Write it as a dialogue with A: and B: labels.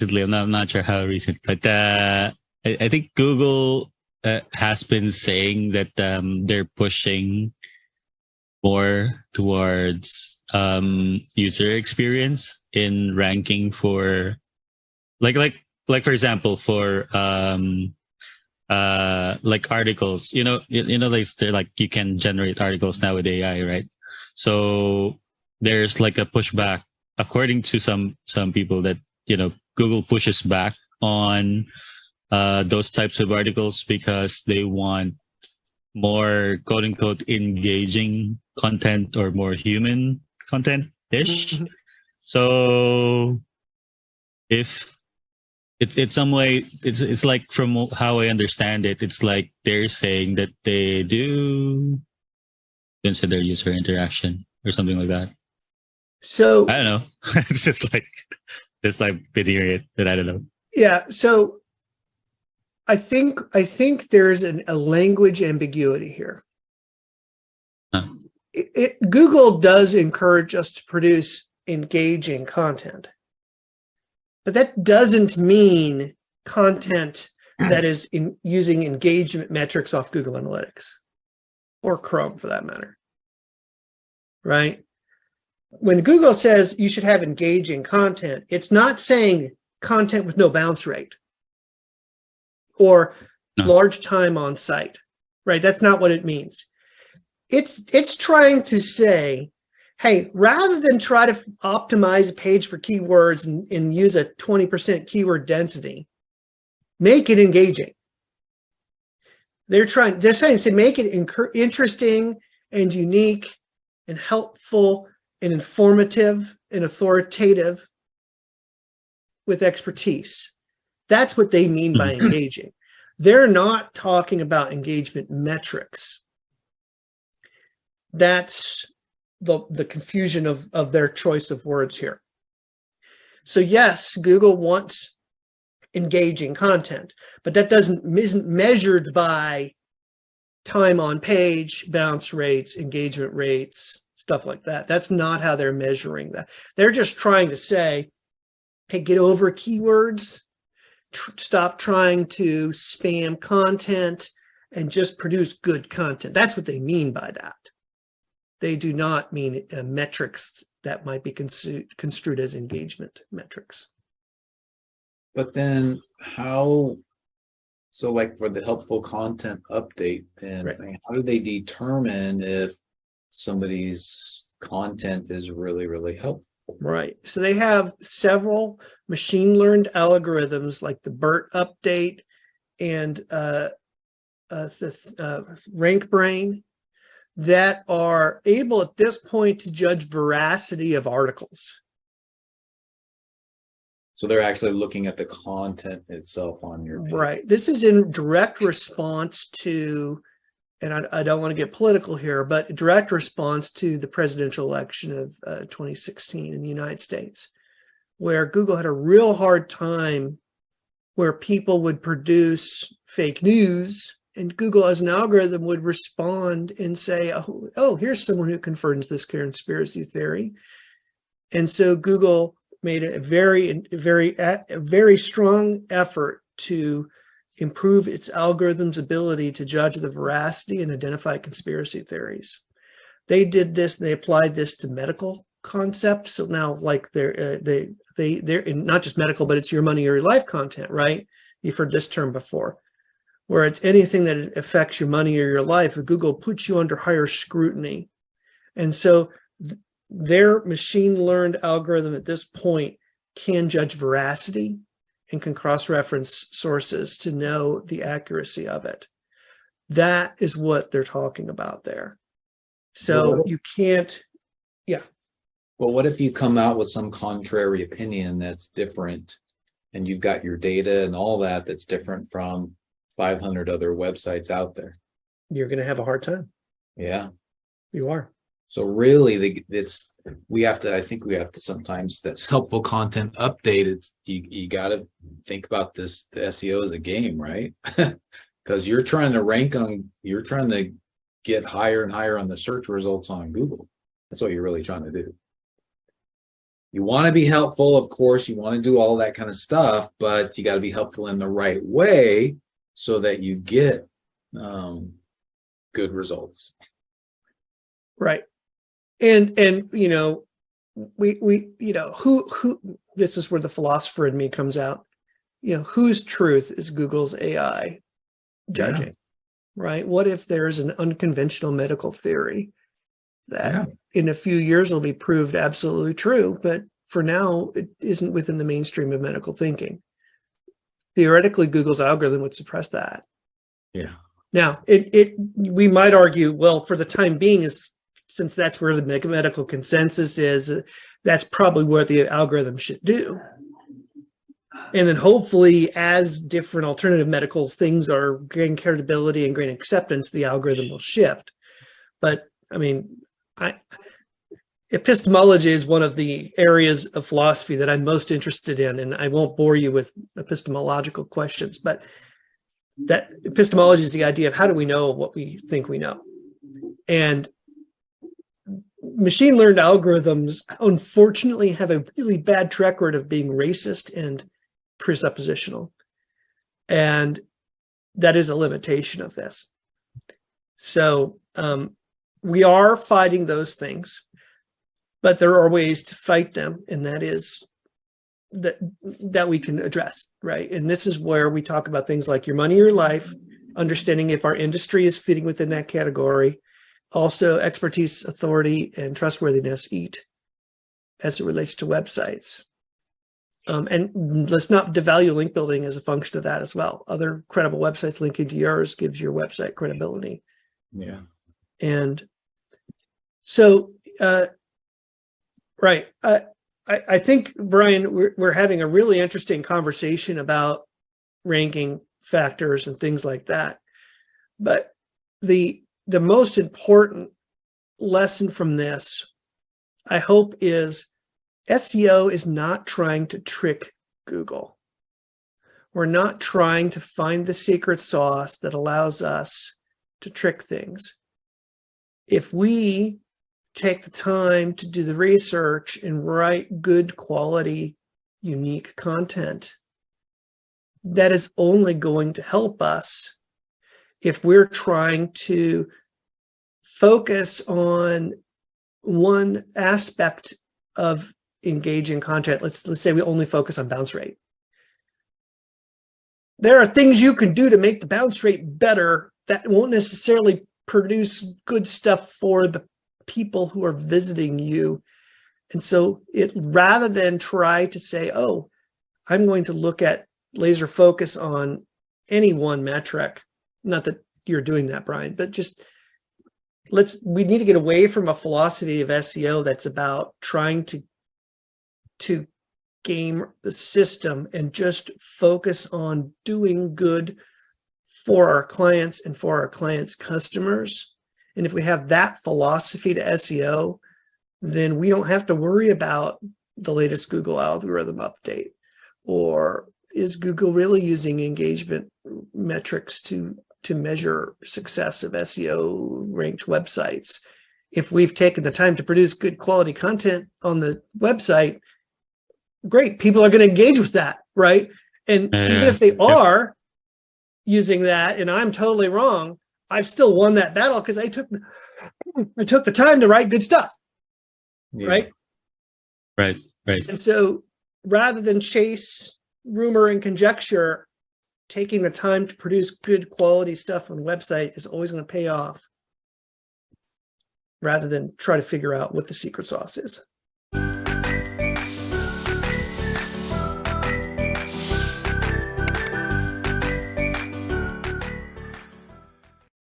A: recently. I'm not sure how recent, but I think Google has been saying that they're pushing more towards user experience in ranking for like like for example for like articles, like they're like you can generate articles now with AI, right? So there's like a pushback according to some people that Google pushes back on those types of articles because they want more quote unquote engaging content or more human content ish. So if it's some way it's like from how I understand it, it's like they're saying that they do consider user interaction or something like that.
B: So
A: I don't know. It's just like been hearing it, but I don't know.
B: yeah, so I think there's a language ambiguity here.
A: Huh.
B: Google does encourage us to produce engaging content, but that doesn't mean content that is using engagement metrics off Google Analytics or Chrome for that matter, right? When Google says you should have engaging content, it's not saying content with no bounce rate or
A: No.
B: large time on site, right? That's not what it means. It's trying to say, hey, rather than try to optimize a page for keywords and use a 20% keyword density, make it engaging. They're saying make it interesting and unique and helpful and informative and authoritative with expertise. That's what they mean by engaging. They're not talking about engagement metrics. That's the confusion of their choice of words here. So yes, Google wants engaging content, but that isn't measured by time on page, bounce rates, engagement rates, stuff like that. That's not how they're measuring that. They're just trying to say, hey, get over keywords, stop trying to spam content, and just produce good content. That's what they mean by that. They do not mean metrics that might be construed as engagement metrics.
C: But then so like for the helpful content update, then
B: Right.
C: I mean, how do they determine if somebody's content is really, really helpful?
B: Right. So they have several machine learned algorithms like the BERT update and RankBrain that are able at this point to judge veracity of articles.
C: So they're actually looking at the content itself on your page.
B: Right. This is in direct response to, and I don't want to get political here, but direct response to the presidential election of 2016 in the United States, where Google had a real hard time where people would produce fake news and Google as an algorithm would respond and say, oh, here's someone who confirms this conspiracy theory. And so Google made a very strong effort to improve its algorithm's ability to judge the veracity and identify conspiracy theories. They did this, they applied this to medical concepts. So now like they're not just medical, but it's your money or your life content, right? You've heard this term before, where it's anything that affects your money or your life, Google puts you under higher scrutiny. And so their machine learned algorithm at this point can judge veracity and can cross-reference sources to know the accuracy of it. That is what they're talking about there. So you can't, yeah.
C: Well, what if you come out with some contrary opinion that's different and you've got your data and all that that's different from 500 other websites out there?
B: You're going to have a hard time.
C: Yeah.
B: You are.
C: So really, I think we have to sometimes, that's helpful content update. It's you got to think about this, the SEO as a game, right? Because you're trying to get higher and higher on the search results on Google. That's what you're really trying to do. you want to be helpful, of course, you want to do all that kind of stuff, but you got to be helpful in the right way so that you get good results.
B: Right. And you know, we you know, who this is where the philosopher in me comes out. You know, whose truth is Google's AI judging? Right? What if there's an unconventional medical theory that in a few years will be proved absolutely true, but for now it isn't within the mainstream of medical thinking? Theoretically, Google's algorithm would suppress that.
C: Yeah.
B: Now, we might argue, well, for the time being, since that's where the medical consensus is, that's probably what the algorithm should do. And then hopefully, as different alternative medical things are gaining credibility and gaining acceptance, the algorithm will shift. But I mean, epistemology is one of the areas of philosophy that I'm most interested in, and I won't bore you with epistemological questions, but that epistemology is the idea of how do we know what we think we know. And machine learned algorithms, unfortunately, have a really bad track record of being racist and presuppositional. And that is a limitation of this. So we are fighting those things, but there are ways to fight them, and that is that we can address, right? And this is where we talk about things like your money, your life, understanding if our industry is fitting within that category. Also, expertise, authority, and trustworthiness eat as it relates to websites. And let's not devalue link building as a function of that as well. Other credible websites linking to yours gives your website credibility.
C: Yeah.
B: And so, right. I think, Brian, we're having a really interesting conversation about ranking factors and things like that. But the most important lesson from this, I hope, is SEO is not trying to trick Google. We're not trying to find the secret sauce that allows us to trick things. If we take the time to do the research and write good quality, unique content, that is only going to help us. If we're trying to focus on one aspect of engaging content, let's say we only focus on bounce rate. There are things you can do to make the bounce rate better that won't necessarily produce good stuff for the people who are visiting you. And so rather than try to say, oh, I'm going to look at laser focus on any one metric, not that you're doing that, Brian, but just we need to get away from a philosophy of SEO that's about trying to game the system and just focus on doing good for our clients and for our clients' customers. And if we have that philosophy to SEO, then we don't have to worry about the latest Google algorithm update, or is Google really using engagement metrics to measure success of SEO ranked websites. If we've taken the time to produce good quality content on the website, great, people are going to engage with that, right? And even if they are using that and I'm totally wrong, I've still won that battle because I took the time to write good stuff. Right. And so rather than chase rumor and conjecture, taking the time to produce good quality stuff on a website is always going to pay off, rather than try to figure out what the secret sauce is.